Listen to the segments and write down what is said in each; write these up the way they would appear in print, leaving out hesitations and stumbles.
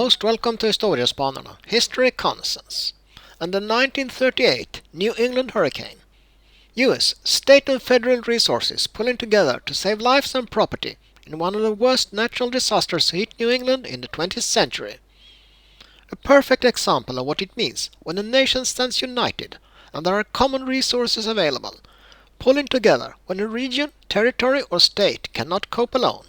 Most welcome to Historiespanarna, History Reconnaissance, and the 1938 New England hurricane. U.S. state and federal resources pulling together to save lives and property in one of the worst natural disasters to hit New England in the 20th century. A perfect example of what it means when a nation stands united and there are common resources available, pulling together when a region, territory or state cannot cope alone.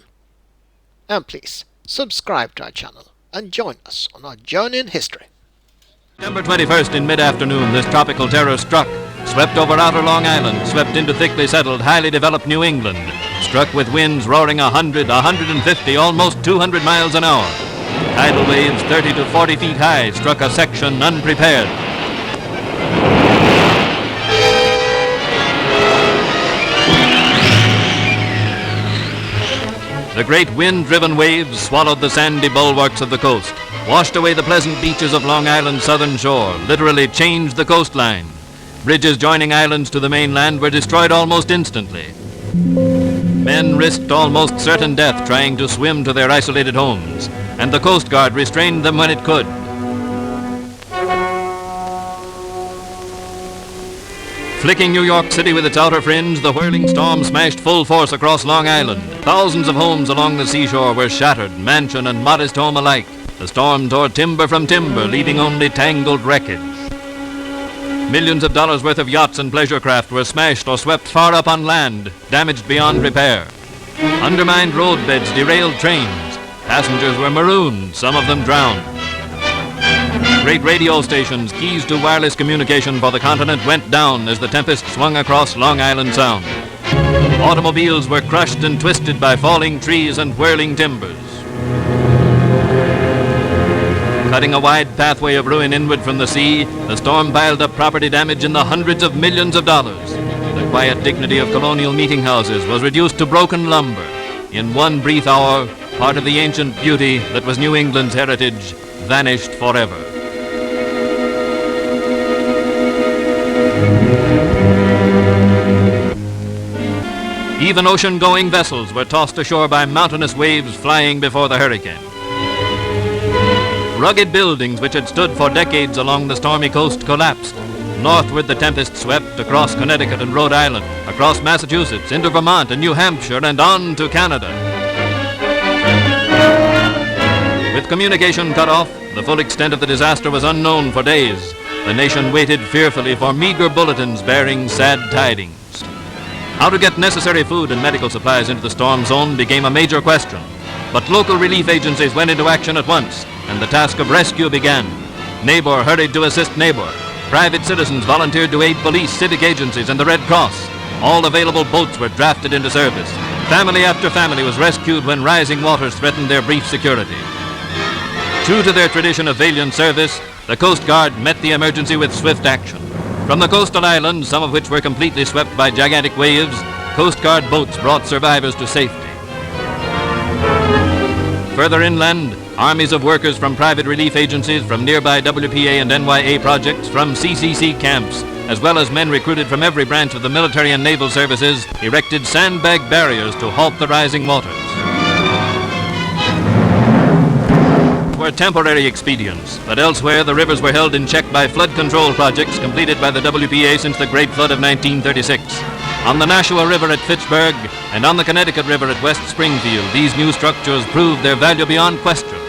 And please, subscribe to our channel and join us on our journey in history. September 21st in mid-afternoon, this tropical terror struck, swept over outer Long Island, swept into thickly settled, highly developed New England, struck with winds roaring 100, 150, almost 200 miles an hour. Tidal waves 30 to 40 feet high struck a section unprepared. The great wind-driven waves swallowed the sandy bulwarks of the coast, washed away the pleasant beaches of Long Island's southern shore, literally changed the coastline. Bridges joining islands to the mainland were destroyed almost instantly. Men risked almost certain death trying to swim to their isolated homes, and the Coast Guard restrained them when it could. Flicking New York City with its outer fringe, the whirling storm smashed full force across Long Island. Thousands of homes along the seashore were shattered, mansion and modest home alike. The storm tore timber from timber, leaving only tangled wreckage. Millions of dollars worth of yachts and pleasure craft were smashed or swept far up on land, damaged beyond repair. Undermined roadbeds derailed trains. Passengers were marooned, some of them drowned. Great radio stations, keys to wireless communication for the continent, went down as the tempest swung across Long Island Sound. Automobiles were crushed and twisted by falling trees and whirling timbers. Cutting a wide pathway of ruin inward from the sea, the storm piled up property damage in the hundreds of millions of dollars. The quiet dignity of colonial meeting houses was reduced to broken lumber. In one brief hour, part of the ancient beauty that was New England's heritage vanished forever. Even ocean-going vessels were tossed ashore by mountainous waves flying before the hurricane. Rugged buildings which had stood for decades along the stormy coast collapsed. Northward the tempest swept across Connecticut and Rhode Island, across Massachusetts, into Vermont and New Hampshire, and on to Canada. With communication cut off, the full extent of the disaster was unknown for days. The nation waited fearfully for meager bulletins bearing sad tidings. How to get necessary food and medical supplies into the storm zone became a major question. But local relief agencies went into action at once, and the task of rescue began. Neighbor hurried to assist neighbor. Private citizens volunteered to aid police, civic agencies, and the Red Cross. All available boats were drafted into service. Family after family was rescued when rising waters threatened their brief security. True to their tradition of valiant service, the Coast Guard met the emergency with swift action. From the coastal islands, some of which were completely swept by gigantic waves, Coast Guard boats brought survivors to safety. Further inland, armies of workers from private relief agencies, from nearby WPA and NYA projects, from CCC camps, as well as men recruited from every branch of the military and naval services, erected sandbag barriers to halt the rising waters. Were temporary expedients, but elsewhere the rivers were held in check by flood control projects completed by the WPA since the Great Flood of 1936. On the Nashua River at Fitchburg and on the Connecticut River at West Springfield, these new structures proved their value beyond question.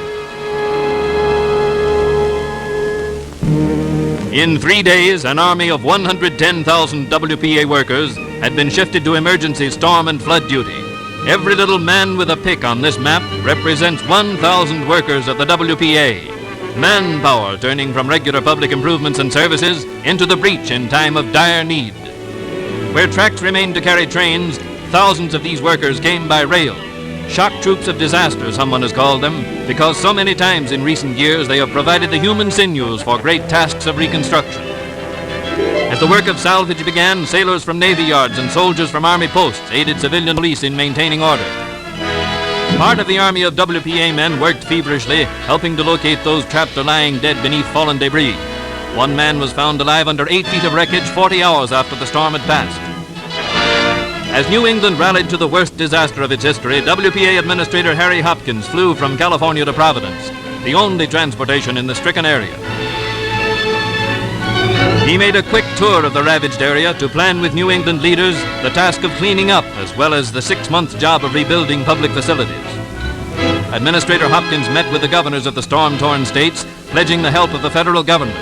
In 3 days, an army of 110,000 WPA workers had been shifted to emergency storm and flood duty. Every little man with a pick on this map represents 1,000 workers of the WPA. Manpower turning from regular public improvements and services into the breach in time of dire need. Where tracks remained to carry trains, thousands of these workers came by rail. Shock troops of disaster, someone has called them, because so many times in recent years they have provided the human sinews for great tasks of reconstruction. As the work of salvage began, sailors from Navy yards and soldiers from Army posts aided civilian police in maintaining order. Part of the army of WPA men worked feverishly, helping to locate those trapped or lying dead beneath fallen debris. One man was found alive under 8 feet of wreckage 40 hours after the storm had passed. As New England rallied to the worst disaster of its history, WPA Administrator Harry Hopkins flew from California to Providence. the only transportation in the stricken area. He made a quick tour of the ravaged area to plan with New England leaders the task of cleaning up as well as the 6-month job of rebuilding public facilities. Administrator Hopkins met with the governors of the storm-torn states, pledging the help of the federal government.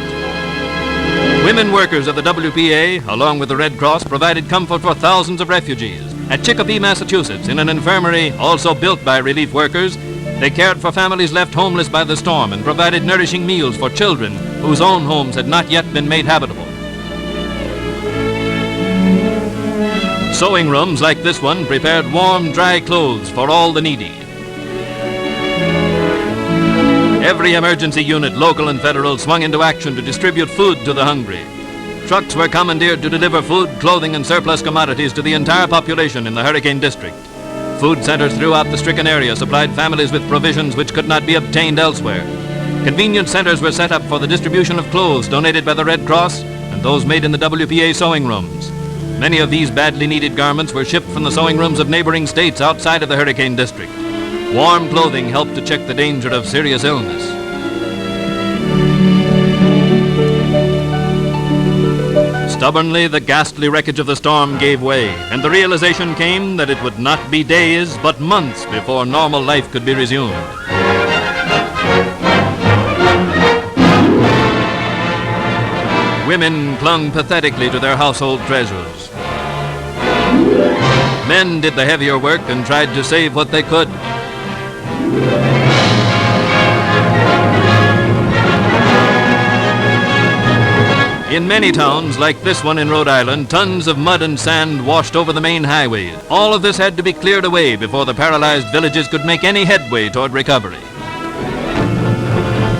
Women workers of the WPA, along with the Red Cross, provided comfort for thousands of refugees. At Chicopee, Massachusetts, in an infirmary also built by relief workers, they cared for families left homeless by the storm and provided nourishing meals for children whose own homes had not yet been made habitable. Sewing rooms like this one prepared warm, dry clothes for all the needy. Every emergency unit, local and federal, swung into action to distribute food to the hungry. Trucks were commandeered to deliver food, clothing, and surplus commodities to the entire population in the Hurricane District. Food centers throughout the stricken area supplied families with provisions which could not be obtained elsewhere. Convenience centers were set up for the distribution of clothes donated by the Red Cross and those made in the WPA sewing rooms. Many of these badly needed garments were shipped from the sewing rooms of neighboring states outside of the Hurricane District. Warm clothing helped to check the danger of serious illness. Stubbornly, the ghastly wreckage of the storm gave way, and the realization came that it would not be days, but months before normal life could be resumed. Women clung pathetically to their household treasures. Men did the heavier work and tried to save what they could. In many towns, like this one in Rhode Island, tons of mud and sand washed over the main highways. All of this had to be cleared away before the paralyzed villages could make any headway toward recovery.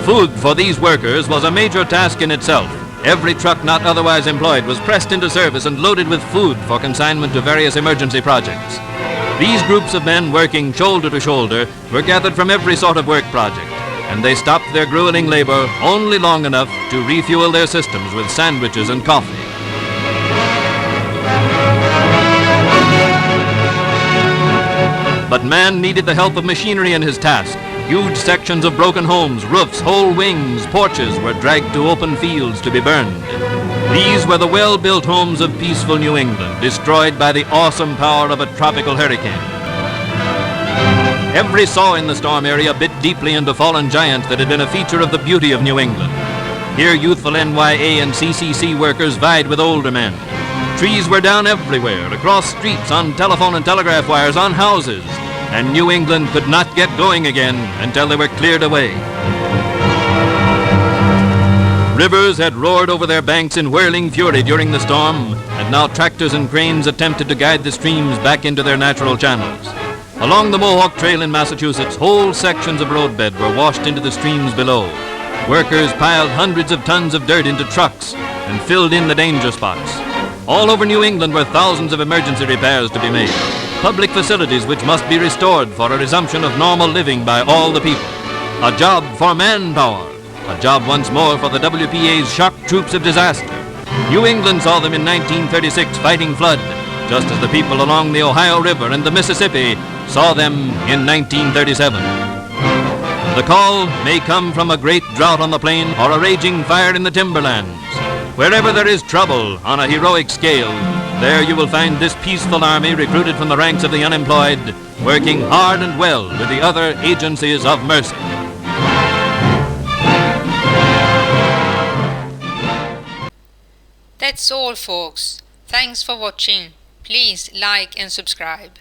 Food for these workers was a major task in itself. Every truck not otherwise employed was pressed into service and loaded with food for consignment to various emergency projects. These groups of men working shoulder to shoulder were gathered from every sort of work project, and they stopped their grueling labor only long enough to refuel their systems with sandwiches and coffee. But man needed the help of machinery in his task. Huge sections of broken homes, roofs, whole wings, porches were dragged to open fields to be burned. These were the well-built homes of peaceful New England, destroyed by the awesome power of a tropical hurricane. Every saw in the storm area bit deeply into fallen giants that had been a feature of the beauty of New England. Here youthful NYA and CCC workers vied with older men. Trees were down everywhere, across streets, on telephone and telegraph wires, on houses, and New England could not get going again until they were cleared away. Rivers had roared over their banks in whirling fury during the storm, and now tractors and cranes attempted to guide the streams back into their natural channels. Along the Mohawk Trail in Massachusetts, whole sections of roadbed were washed into the streams below. Workers piled hundreds of tons of dirt into trucks and filled in the danger spots. All over New England were thousands of emergency repairs to be made. Public facilities which must be restored for a resumption of normal living by all the people. A job for manpower. A job once more for the WPA's shock troops of disaster. New England saw them in 1936 fighting flood, just as the people along the Ohio River and the Mississippi saw them in 1937. The call may come from a great drought on the plain or a raging fire in the timberlands. Wherever there is trouble on a heroic scale, there you will find this peaceful army recruited from the ranks of the unemployed, working hard and well with the other agencies of mercy. That's all, folks. Thanks for watching. Please like and subscribe.